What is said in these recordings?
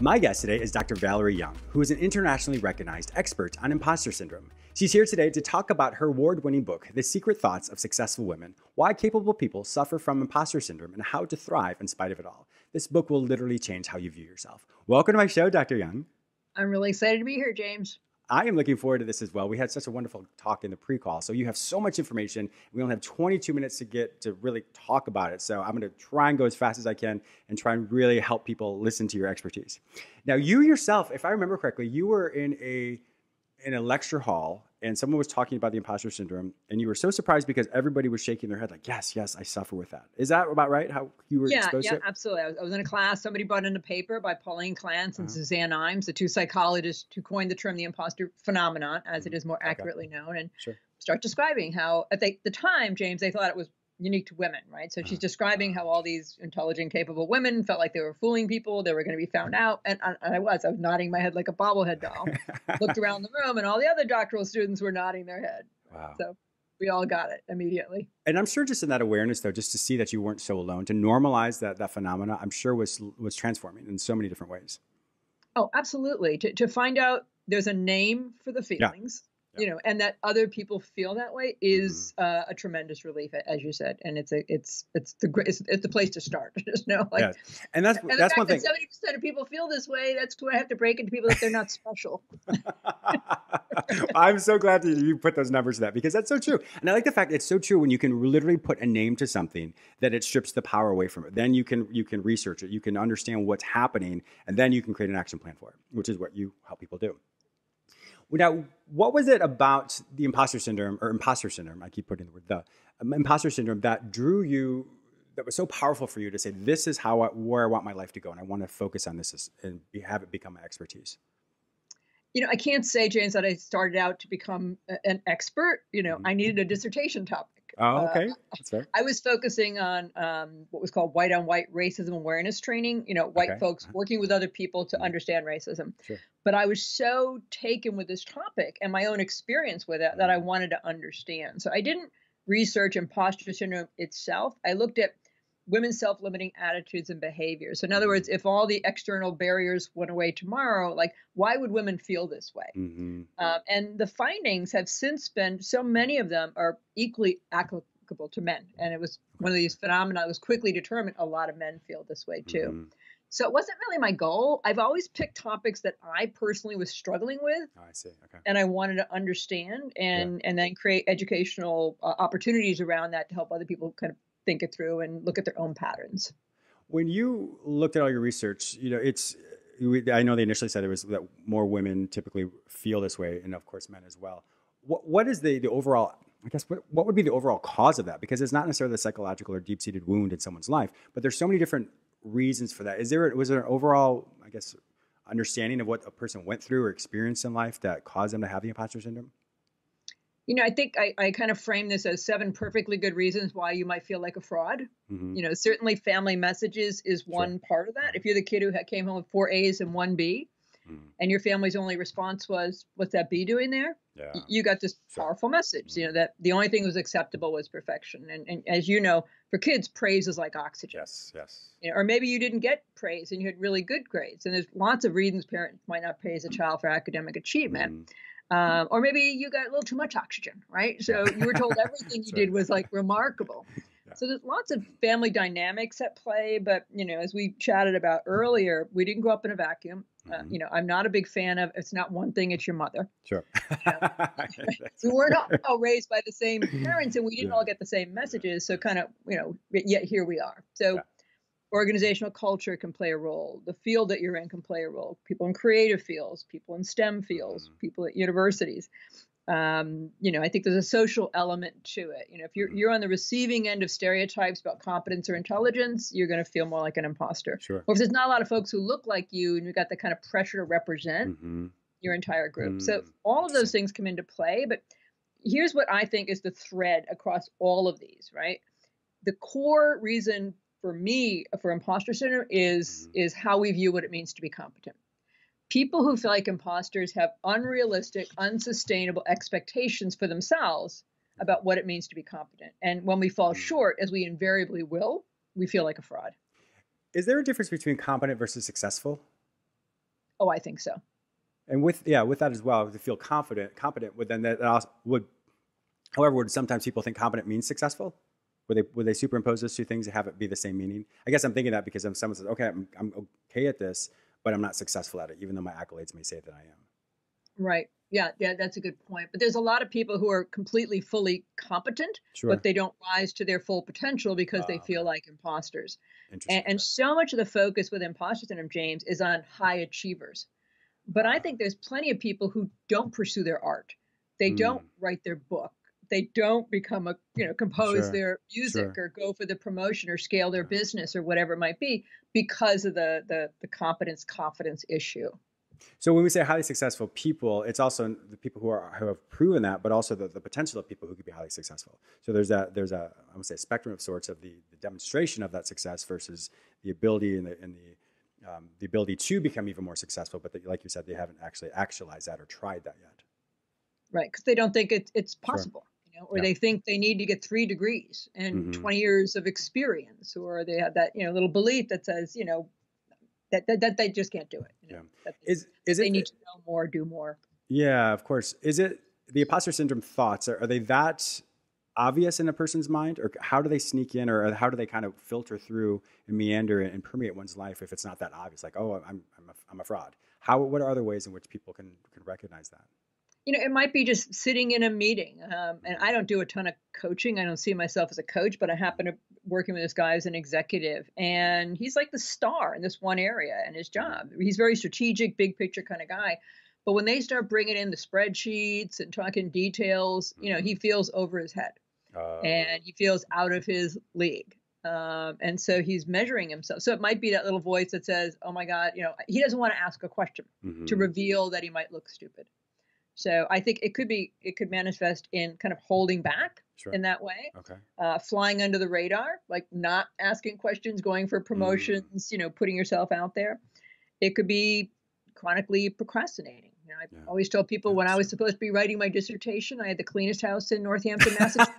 My guest today is Dr. Valerie Young, who is an internationally recognized expert on imposter syndrome. She's here today to talk about her award-winning book, The Secret Thoughts of Successful Women, Why Capable People Suffer from Imposter Syndrome and How to Thrive in Spite of It All. This book will literally change how you view yourself. Welcome to my show, Dr. Young. I'm really excited to be here, James. I am looking forward to this as well. We had such a wonderful talk in the pre-call. So you have so much information. We only have 22 minutes to get to really talk about it. So I'm going to try and go as fast as I can and try and really help people listen to your expertise. Now, you yourself, if I remember correctly, you were in a lecture hall and someone was talking about the imposter syndrome and you were so surprised because everybody was shaking their head like, yes, I suffer with that. Is that about right? How you were exposed to it? Yeah, absolutely. I was in a class. Somebody brought in a paper by Pauline Clance and Suzanne Imes, the two psychologists who coined the term the imposter phenomenon, as it is more accurately known, and start describing how at the time, James, they thought it was unique to women, right? So she's describing how all these intelligent, capable women felt like they were fooling people, they were going to be found out, and I was nodding my head like a bobblehead doll. Looked around the room, and all the other doctoral students were nodding their head. Wow. So we all got it immediately. And I'm sure just in that awareness, though, just to see that you weren't so alone, to normalize that phenomena, I'm sure was transforming in so many different ways. Oh, absolutely. To find out there's a name for the feelings. You know, and that other people feel that way is a tremendous relief, as you said, and it's the place to start. Just know, like, and that's one thing. 70% of people feel this way. That's where I have to break into people that they're not special. I'm so glad that you put those numbers to that because that's so true, and I like the fact it's so true when you can literally put a name to something that it strips the power away from it. Then you can research it, you can understand what's happening, and then you can create an action plan for it, which is what you help people do. Now, what was it about the imposter syndrome, I keep putting the word the, imposter syndrome that drew you, that was so powerful for you to say, this is where I want my life to go, and I want to focus on this and have it become my expertise? You know, I can't say, James, that I started out to become an expert. You know, I needed a dissertation topic. Oh, okay. That's fair. I was focusing on what was called white-on-white racism awareness training, you know, white folks working with other people to understand racism. Sure. But I was so taken with this topic and my own experience with it that I wanted to understand. So I didn't research imposter syndrome itself. I looked at women's self-limiting attitudes and behaviors. So in other words, if all the external barriers went away tomorrow, like, why would women feel this way? And the findings have since been, so many of them are equally applicable to men. And it was one of these phenomena that was quickly determined. A lot of men feel this way too. So it wasn't really my goal. I've always picked topics that I personally was struggling with. Oh, I see. Okay. And I wanted to understand and then create educational opportunities around that to help other people kind of think it through and look at their own patterns. When you looked at all your research, you know, I know they initially said it was that more women typically feel this way, and of course men as well. What is the overall, I guess, what would be the overall cause of that? Because it's not necessarily a psychological or deep-seated wound in someone's life, but there's so many different reasons for that. Was there an overall, I guess, understanding of what a person went through or experienced in life that caused them to have the imposter syndrome? You know, I think I kind of frame this as 7 perfectly good reasons why you might feel like a fraud. You know, certainly family messages is one part of that. If you're the kid who came home with 4 A's and 1 B, and your family's only response was, what's that B doing there? You got this powerful message, you know, that the only thing that was acceptable was perfection. And as you know, for kids, praise is like oxygen. Yes. You know, or maybe you didn't get praise and you had really good grades. And there's lots of reasons parents might not praise a child for academic achievement. Or maybe you got a little too much oxygen, right? So you were told everything you did was like remarkable. So there's lots of family dynamics at play. But, you know, as we chatted about earlier, we didn't grow up in a vacuum. You know, I'm not a big fan of, it's not one thing, it's your mother. Sure. We weren't all raised by the same parents and we didn't all get the same messages. So kind of, you know, yet here we are. So organizational culture can play a role. The field that you're in can play a role. People in creative fields, people in STEM fields, people at universities. You know, I think there's a social element to it. You know, if you're on the receiving end of stereotypes about competence or intelligence, you're going to feel more like an imposter. Sure. Or if there's not a lot of folks who look like you and you've got the kind of pressure to represent your entire group. So all of those things come into play. But here's what I think is the thread across all of these, right? The core reason for me for imposter syndrome is how we view what it means to be competent. People who feel like imposters have unrealistic, unsustainable expectations for themselves about what it means to be competent. And when we fall short, as we invariably will, we feel like a fraud. Is there a difference between competent versus successful? Oh, I think so. And with that as well, to feel competent would then that also would, however, would sometimes people think competent means successful? Would they superimpose those two things and have it be the same meaning? I guess I'm thinking that because if someone says, okay, I'm okay at this, but I'm not successful at it, even though my accolades may say that I am. Right. Yeah, that's a good point. But there's a lot of people who are completely, fully competent, Sure. but they don't rise to their full potential because they feel like imposters. And so much of the focus with imposter syndrome, James, is on high achievers. But I think there's plenty of people who don't pursue their art. They don't write their book. They don't become compose their music or go for the promotion or scale their business or whatever it might be because of the confidence issue. So when we say highly successful people, it's also the people who have proven that, but also the potential of people who could be highly successful. So there's a I would say spectrum of sorts of the demonstration of that success versus the ability and the ability to become even more successful. But like you said, they haven't actually actualized that or tried that yet. Right, because they don't think it's possible. Or they think they need to get 3 degrees and 20 years of experience, or they have that little belief that says that they just can't do it. They need to know more, do more. Yeah, of course. Is it the imposter syndrome thoughts? Are they that obvious in a person's mind, or how do they sneak in, or how do they kind of filter through and meander and permeate one's life if it's not that obvious? Like, oh, I'm a fraud. What are other ways in which people can recognize that? It might be just sitting in a meeting. And I don't do a ton of coaching. I don't see myself as a coach, but I happen to working with this guy as an executive. And he's like the star in this one area in his job. He's very strategic, big picture kind of guy. But when they start bringing in the spreadsheets and talking details, he feels over his head. And he feels out of his league. And so he's measuring himself. So it might be that little voice that says, oh my God, he doesn't want to ask a question to reveal that he might look stupid. So I think it could manifest in kind of holding back in that way, flying under the radar, like not asking questions, going for promotions, putting yourself out there. It could be chronically procrastinating. I always tell people when I was supposed to be writing my dissertation, I had the cleanest house in Northampton, Massachusetts.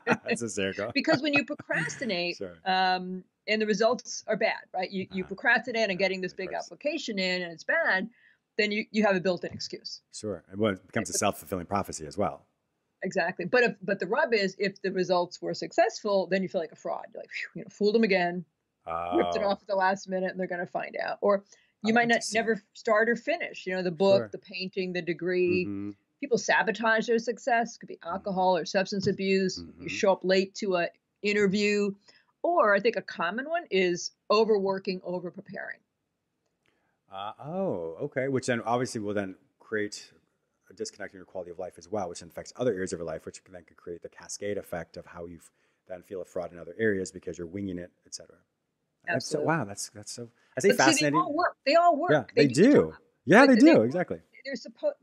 That's hysterical. Because when you procrastinate, and the results are bad, right? You procrastinate on getting this big application in, and it's bad. Then you have a built-in excuse. Sure. And it becomes a self-fulfilling prophecy as well. Exactly. But the rub is if the results were successful, then you feel like a fraud. You're like, fooled them again, ripped it off at the last minute, and they're going to find out. Or you might never start or finish, the book, the painting, the degree. People sabotage their success. It could be alcohol or substance abuse. You show up late to an interview. Or I think a common one is overworking, over-preparing. Okay. Which then obviously will then create a disconnect in your quality of life as well, which affects other areas of your life, which then could create the cascade effect of how you then feel a fraud in other areas because you're winging it, et cetera. Absolutely. That's so. I say fascinating. See, they all work. Yeah, they do. Yeah, they do. Exactly.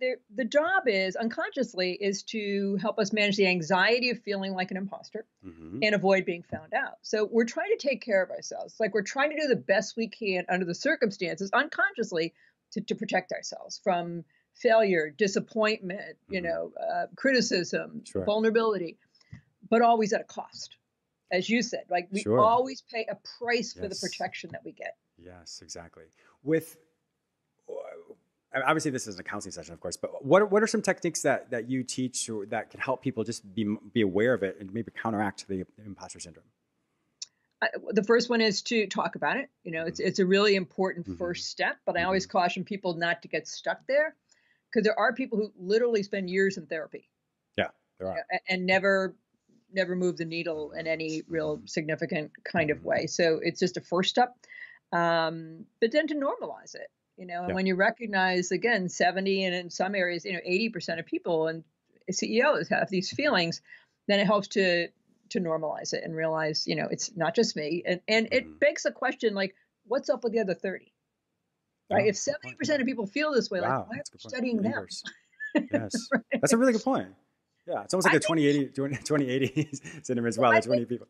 The job is unconsciously is to help us manage the anxiety of feeling like an imposter and avoid being found out. So we're trying to take care of ourselves. Like we're trying to do the best we can under the circumstances unconsciously to protect ourselves from failure, disappointment, criticism, vulnerability, but always at a cost. As you said, like we always pay a price for the protection that we get. Yes, exactly. Obviously, this is a counseling session, of course, but what are some techniques that you teach or that can help people just be aware of it and maybe counteract the imposter syndrome? The first one is to talk about it. It's a really important first step, but I always caution people not to get stuck there because there are people who literally spend years in therapy. Yeah, there are. And never move the needle in any real significant kind of way. So it's just a first step, but then to normalize it. And when you recognize, again, 70 and in some areas, 80% of people and CEOs have these feelings, then it helps to normalize it and realize, it's not just me. And it begs the question, like, what's up with the other 30? Right? If 70% of people feel this way, like, why are we studying them? Yes. Right? That's a really good point. Yeah. It's almost like a 2080 syndrome as well. That's 20 people.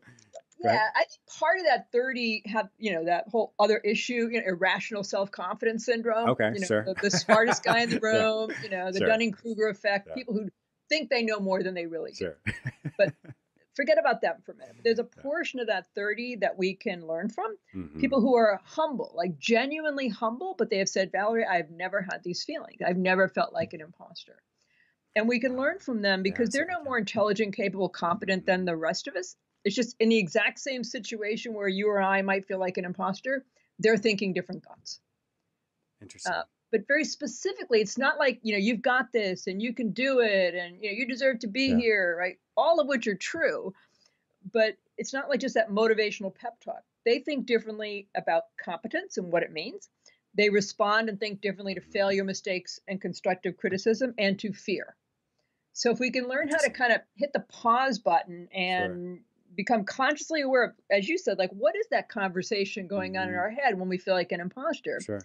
Yeah, I think part of that 30 have, that whole other issue, irrational self-confidence syndrome. Okay, the smartest guy in the room, the Dunning-Kruger effect, people who think they know more than they really do. But forget about them for a minute. But there's a portion of that 30 that we can learn from. Mm-hmm. People who are humble, like genuinely humble, but they have said, Valerie, I've never had these feelings. I've never felt like an imposter. And we can learn from them because they're no more intelligent, capable, competent than the rest of us. It's just in the exact same situation where you or I might feel like an imposter, they're thinking different thoughts. Interesting. But very specifically, it's not like, you've got this and you can do it and, you deserve to be here, right? All of which are true. But it's not like just that motivational pep talk. They think differently about competence and what it means. They respond and think differently to failure, mistakes, and constructive criticism, and to fear. So if we can learn how to kind of hit the pause button and become consciously aware of, as you said, like, what is that conversation going on in our head when we feel like an imposter? Sure.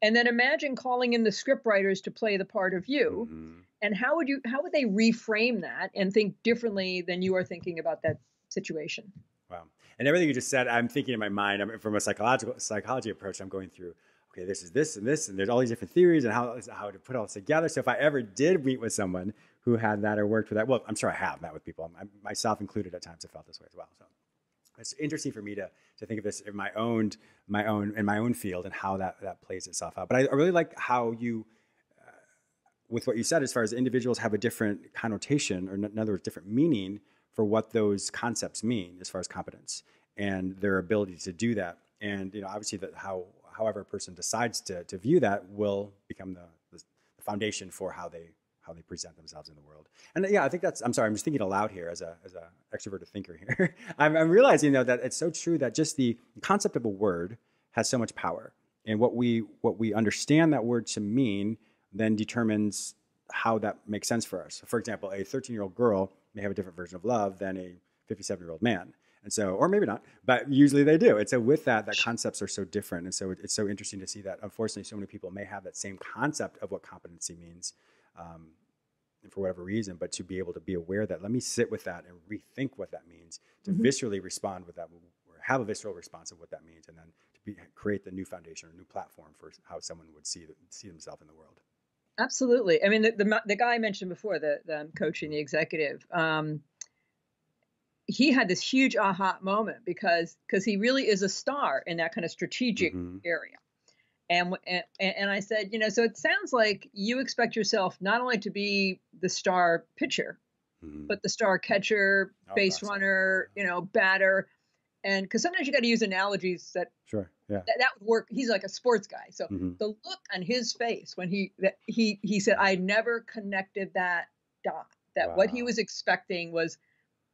And then imagine calling in the script writers to play the part of you. And how would they reframe that and think differently than you are thinking about that situation? Wow. And everything you just said, I'm thinking in my mind, from a psychology approach, I'm going through, okay, this is this and this, and there's all these different theories and how to put all this together. So if I ever did meet with someone who had that or worked with that, well, I'm sure I have met with people, myself included at times, I felt this way as well. So it's interesting for me to think of this in my own field and how that plays itself out. But I really like how you, with what you said, as far as individuals have a different connotation, or in other words, different meaning for what those concepts mean as far as competence and their ability to do that. And obviously that however a person decides to view that will become the foundation for how they present themselves in the world. And I think I'm sorry, I'm just thinking aloud here as a extroverted thinker here. I'm realizing though that it's so true that just the concept of a word has so much power, and what we understand that word to mean then determines how that makes sense for us. For example, a 13-year-old girl may have a different version of love than a 57-year-old man. And so, or maybe not, but usually they do. And so with that concepts are so different. And so it's so interesting to see that, unfortunately, so many people may have that same concept of what competency means, and for whatever reason, but to be able to be aware that, let me sit with that and rethink what that means, to viscerally respond with that, or have a visceral response of what that means, and then to create the new foundation or new platform for how someone would see themselves in the world. Absolutely. I mean, the guy I mentioned before, the coaching, the executive, he had this huge aha moment because he really is a star in that kind of strategic area. And I said, so it sounds like you expect yourself not only to be the star pitcher, but the star catcher, base runner, batter. And because sometimes you got to use analogies that that would work. He's like a sports guy. So the look on his face when he said, I never connected that dot, that what he was expecting was,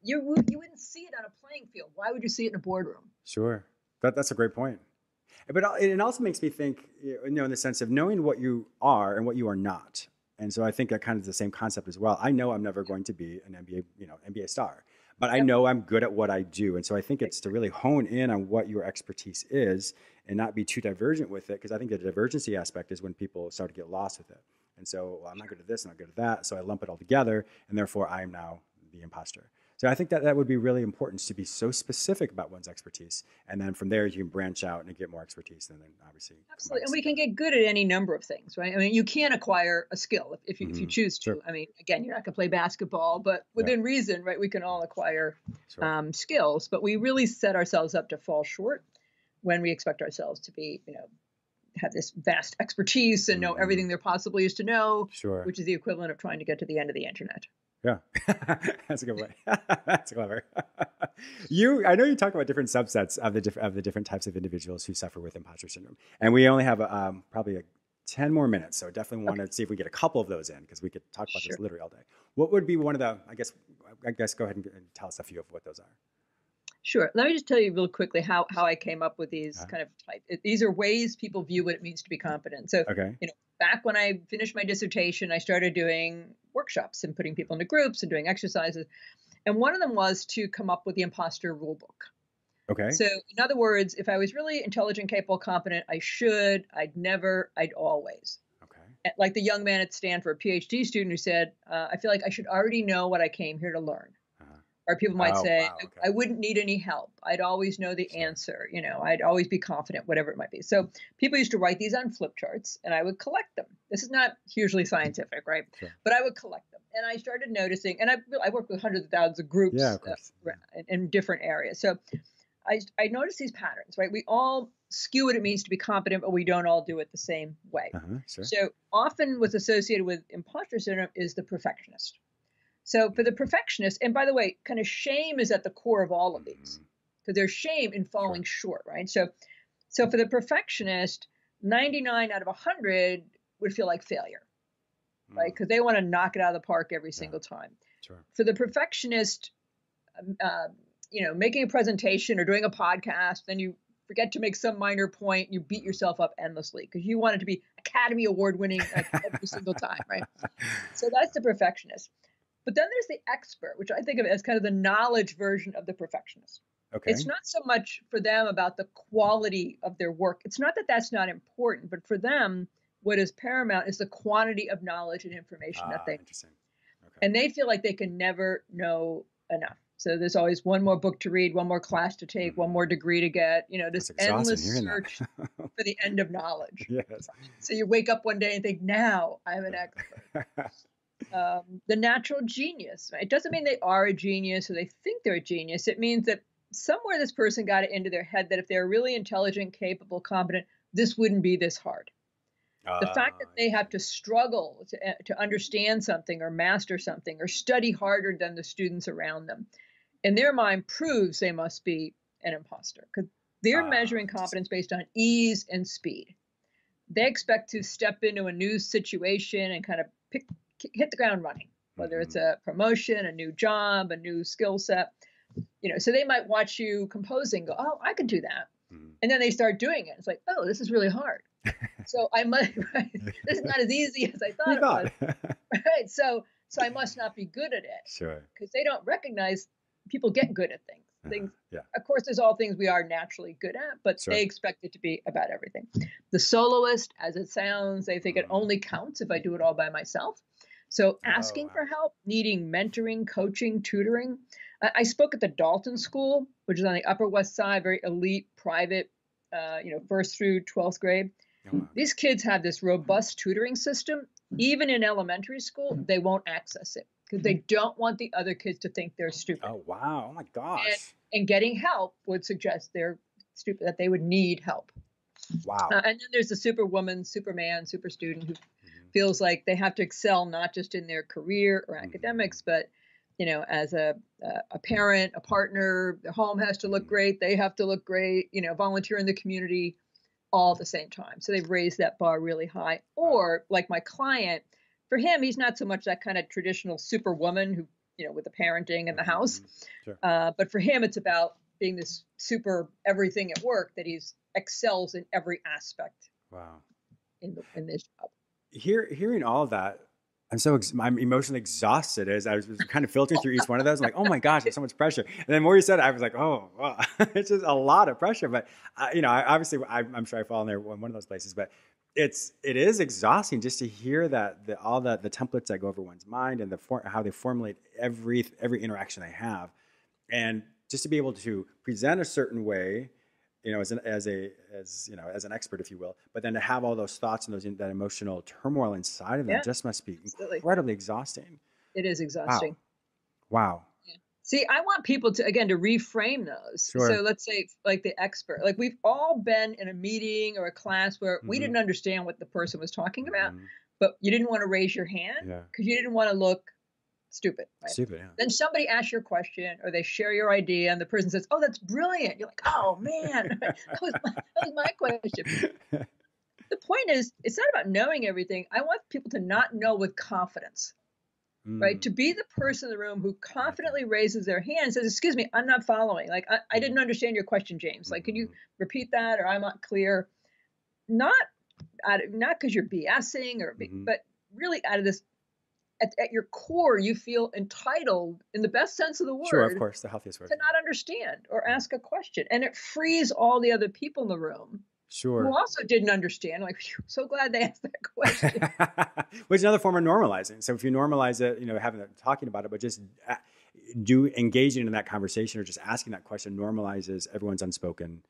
you wouldn't see it on a playing field. Why would you see it in a boardroom? Sure. That's a great point. But it also makes me think, in the sense of knowing what you are and what you are not. And so I think that kind of is the same concept as well. I know I'm never going to be an NBA star, but I know I'm good at what I do. And so I think it's to really hone in on what your expertise is and not be too divergent with it. Because I think the divergency aspect is when people start to get lost with it. And so, well, I'm not good at this, I'm not good at that. So I lump it all together, and therefore I am now the imposter. So I think that would be really important, to be so specific about one's expertise. And then from there, you can branch out and get more expertise. And then obviously. Absolutely. And we can get good at any number of things, right? I mean, you can acquire a skill if you choose to. Sure. I mean, again, you're not going to play basketball, but within reason, right? We can all acquire skills, but we really set ourselves up to fall short when we expect ourselves to be, have this vast expertise and know everything there possibly is to know, which is the equivalent of trying to get to the end of the internet. Yeah, that's a good way. That's clever. I know you talk about different subsets of the different types of individuals who suffer with imposter syndrome, and we only have probably 10 more minutes, so definitely want to see if we get a couple of those in, because we could talk about this literally all day. What would be one of the? I guess go ahead and tell us a few of what those are. Sure. Let me just tell you real quickly how I came up with these kind of types. These are ways people view what it means to be competent. So, back when I finished my dissertation, I started doing workshops and putting people into groups and doing exercises. And one of them was to come up with the imposter rule book. Okay. So in other words, if I was really intelligent, capable, competent, I should, I'd never, I'd always. Okay. Like the young man at Stanford, PhD student who said, I feel like I should already know what I came here to learn. Or people might say, I wouldn't need any help. I'd always know the answer. I'd always be confident, whatever it might be. So people used to write these on flip charts, and I would collect them. This is not hugely scientific, right? Sure. But I would collect them. And I started noticing, and I work with hundreds of thousands of Yeah, groups of course. in different areas. So I noticed these patterns, right? We all skew what it means to be competent, but we don't all do it the same way. Sure. So often what's associated with imposter syndrome is the perfectionist. So for the perfectionist, and by the way, kind of shame is at the core of all of these, because there's shame in falling short, right? So for the perfectionist, 99 out of 100 would feel like failure, right? Because they want to knock it out of the park every single time. Sure. For the perfectionist, making a presentation or doing a podcast, then you forget to make some minor point, you beat yourself up endlessly because you want it to be Academy Award winning every single time, right? So that's the perfectionist. But then there's the expert, which I think of as kind of the knowledge version of the perfectionist. Okay. It's not so much for them about the quality of their work. It's not that that's not important, but for them, what is paramount is the quantity of knowledge and information that they. Interesting. Okay. And they feel like they can never know enough. So there's always one more book to read, one more class to take, one more degree to get, this endless search for the end of knowledge. Yes. So you wake up one day and think, now I'm an expert. The natural genius, right? It doesn't mean they are a genius or they think they're a genius. It means that somewhere this person got it into their head that if they're really intelligent, capable, competent, this wouldn't be this hard. The fact that they have to struggle to understand something or master something or study harder than the students around them, in their mind proves they must be an imposter because they're measuring competence based on ease and speed. They expect to step into a new situation and kind of hit the ground running, whether it's a promotion, a new job, a new skill set. So they might watch you composing, go, oh, I could do that. And then they start doing it. It's like, oh, this is really hard. So I must, right? This is not as easy as I thought it was. Right. So I must not be good at it. Sure. Because they don't recognize people get good at things. Of course, there's all things we are naturally good at, but they expect it to be about everything. The soloist, as it sounds, they think it only counts if I do it all by myself. So asking for help, needing mentoring, coaching, tutoring. I spoke at the Dalton School, which is on the Upper West Side, very elite, private, first through 12th grade. These kids have this robust tutoring system. Even in elementary school, they won't access it because they don't want the other kids to think they're stupid. Oh, wow. Oh, my gosh. And getting help would suggest they're stupid, that they would need help. Wow. And then there's the superwoman, superman, super student who feels like they have to excel not just in their career or academics, but as a parent, a partner, their home has to look great. They have to look great, volunteer in the community all at the same time. So they've raised that bar really high. Or like my client, for him, he's not so much that kind of traditional superwoman who, with the parenting and the house. Sure. But for him, it's about being this super everything at work that he's excels in every aspect. Wow. In this job. Hearing all of that, I'm emotionally exhausted as I was kind of filtering through each one of those. I'm like, oh my gosh, there's so much pressure. And then the more you said it, I was like, oh, wow. It's just a lot of pressure. But obviously, I'm sure I fall in there one of those places. But it is exhausting just to hear that all the templates that go over one's mind and how they formulate every interaction they have, and just to be able to present a certain way, as an expert, if you will, but then to have all those thoughts and that emotional turmoil inside of them just must be incredibly exhausting. It is exhausting. Wow. Yeah. See, I want people to reframe those. Sure. So let's say like the expert, like we've all been in a meeting or a class where we didn't understand what the person was talking about, but you didn't want to raise your hand because you didn't want to look stupid. Right? Stupid, yeah. Then somebody asks your question or they share your idea and the person says, oh, that's brilliant. You're like, oh man, that was my question. The point is, it's not about knowing everything. I want people to not know with confidence, right? To be the person in the room who confidently raises their hand and says, excuse me, I'm not following. Like, I didn't understand your question, James. Like, can you repeat that? Or I'm not clear. Not because you're BSing but really out of this, at your core, you feel entitled, in the best sense of the word, sure, of course, the healthiest word, to not understand or ask a question. And it frees all the other people in the room who also didn't understand. Like, so glad they asked that question. Which is another form of normalizing. So if you normalize it, talking about it, but just engaging in that conversation or just asking that question normalizes everyone's unspoken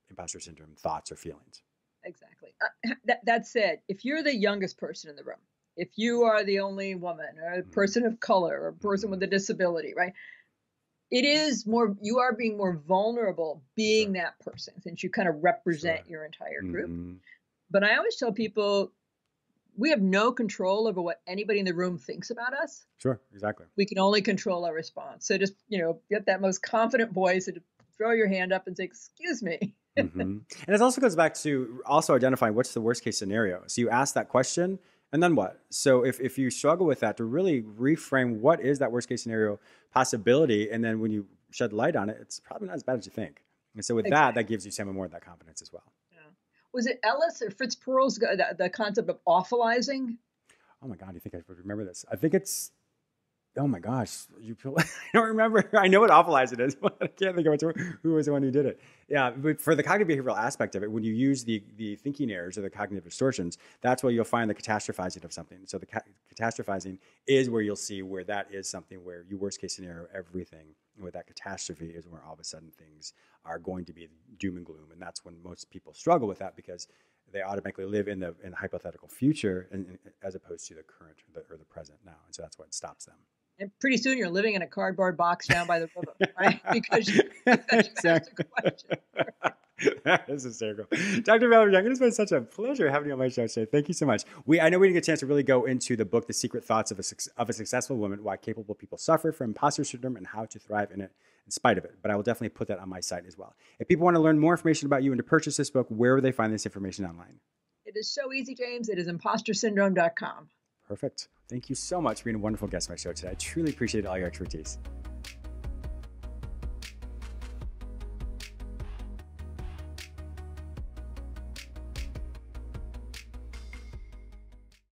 imposter syndrome thoughts or feelings. Exactly. That said, if you're the youngest person in the room, if you are the only woman or a person of color or a person with a disability, right? It is more, you are being more vulnerable being that person since you kind of represent your entire group. But I always tell people, we have no control over what anybody in the room thinks about us. Sure, exactly. We can only control our response. So just, get that most confident voice and throw your hand up and say, excuse me. And it also goes back to also identifying what's the worst case scenario. So you ask that question and then what? So if you struggle with that, to really reframe what is that worst case scenario possibility. And then when you shed light on it, it's probably not as bad as you think. And so with that gives you some more of that confidence as well. Was it Ellis or Fritz Perls, the concept of awfulizing? Oh my God, you think I would remember this? I think it's, oh my gosh, I don't remember. I know what awfulizing is, but I can't think of who was the one who did it. Yeah, but for the cognitive behavioral aspect of it, when you use the thinking errors or the cognitive distortions, that's where you'll find the catastrophizing of something. So the catastrophizing is where you'll see where that is something where you worst case scenario everything. And with that catastrophe is where all of a sudden things are going to be doom and gloom. And that's when most people struggle with that because they automatically live in the hypothetical future as opposed to the current or the present now. And so that's what stops them. And pretty soon you're living in a cardboard box down by the river, right? Because you asked a question. That is hysterical. Dr. Valerie Young, it has been such a pleasure having you on my show today. Thank you so much. I know we didn't get a chance to really go into the book, The Secret Thoughts of a Successful Woman, Why Capable People Suffer from Impostor Syndrome and How to Thrive in It in spite of it. But I will definitely put that on my site as well. If people want to learn more information about you and to purchase this book, where would they find this information online? It is so easy, James. It is impostorsyndrome.com. Perfect. Thank you so much for being a wonderful guest on my show today. I truly appreciate all your expertise.